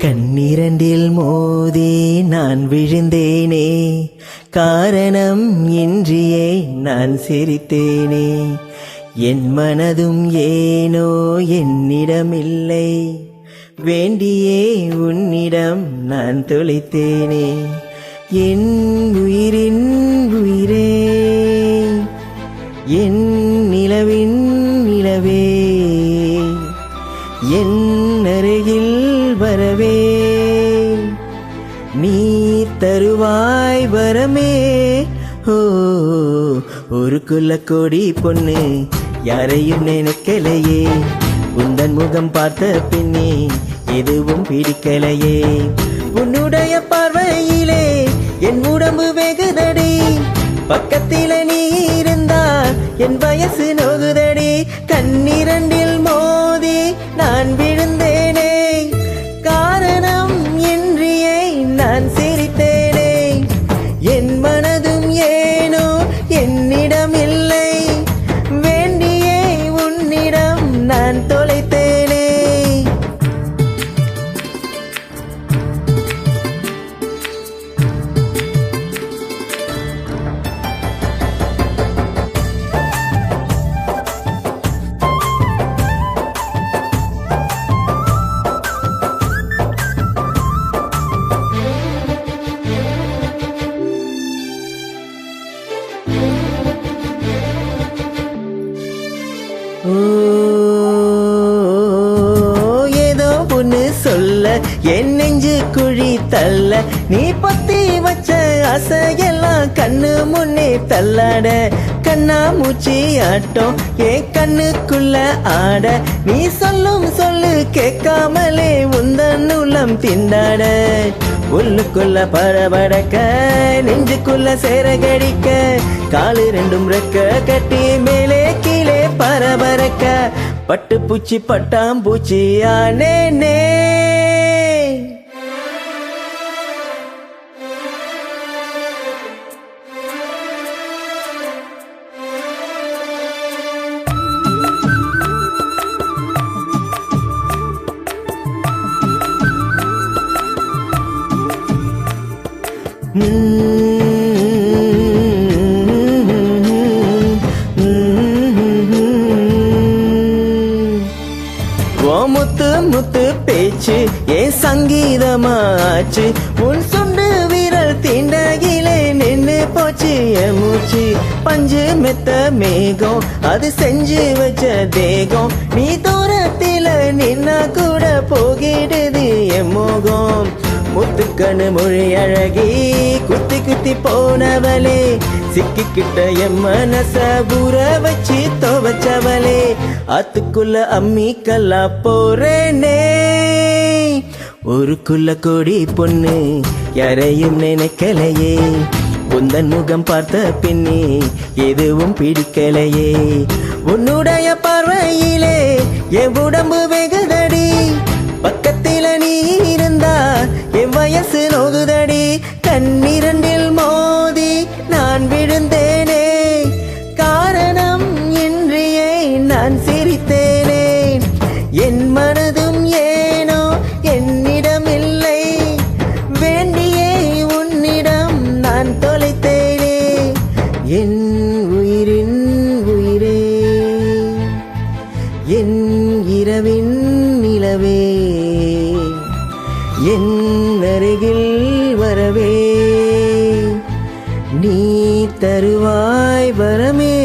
கண்ணிரண்டில் மோதி நான் விழுந்தேனே, காரணம் இன்றியே நான் சிரித்தேனே. என் மனதும் ஏனோ என்னிடமில்லை, வேண்டியே உன்னிடம் நான் தொலைத்தேனே. என் உயிரின் உயிரே, என் நிலவின் நிலவே, என் அருகில் வரவே நீ தருவாய் வரமே. ஓ, ஒரு குள்ளக்கோடி பொண்ணு யாரையும் நினைக்கலையே, உந்தன் முகம் பார்த்த பின்னே எதுவும் பிடிக்கலையே. உன்னுடைய பார்வையிலே என் உடம்பு வெகுதடி, பக்கத்தில நீ இருந்தா என் வயசு நோகுதடி. கண்ணிரண்டில் மோதி நான் விழுந்தேனே, காரணம் இன்றியே நான் சிரித்தேனே. என் மனதும் ஏனோ என்னிடமில்லை, வேண்டியே உன்னிடம் நான் தொலைத்தேனே. ஏதோ ஒன்று சொல்ல என் நெஞ்சு குழி தள்ள, நீ பத்தி வச்ச அசையெல்லாம் கண்ணு முன்னே தள்ளாட. கண்ணா மூச்சி ஆட்டம் என் கண்ணுக்குள்ள ஆட, நீ சொல்லும் சொல்லு கேட்காமலே உந்தன் உள்ளம் திண்டாட. உள்ளுக்குள்ள படபடக்க நெஞ்சுக்குள்ள சேரகடிக்க, காலு ரெண்டும் ரெக்க கட்டி மேலே கீழே பரபரக்க, பட்டு பூச்சி பட்டாம்பூச்சி ஆனேனே. முத்து முத்து பேச்சு ஏன் சங்கீதமாச்சு, உன் சுண்டு விரல் தீண்டகிலே நின்று போச்சு என் மூச்சு. பஞ்சு மெத்த மேகம் அது செஞ்சு வச்ச தேகம், நீ தூரத்தில நின்னா கூட போகிடுது என் மோகம். முத்துக்கண்ணு மொழி அழகி குத்தி குத்தி போனவளே, சிக்கிக்கிட்ட என் மனச ஊற வச்சு துவச்சவளே. ஆத்துக்குள்ள அம்மி கல்லா போறேனே, ஒரு குள்ள கோடி பொண்ணு யாரையும் நினைக்கலையே, உந்தன் முகம் பார்த்த பின்னே எதுவும் பிடிக்கலையே. உன்னுடைய பார்வையிலே என் உடம்பு வெகுதடி, பக்கத்தில நீ இருந்தா என் வயசு நோகுதடி. கண்ணிரண்டில் மோதி நான் விழுந்தேனே, காரணம் இன்றியே நான் சிரித்தேனே. என் மனதும் ஏனோ என்னிடமில்லை, வேண்டியே உன்னிடம் நான் தொலைத்தேனே. என் உயிரின் உயிரே, என் இரவின் நிலவே, என் அருகில் வரவே நீ தருவாய் வரமே.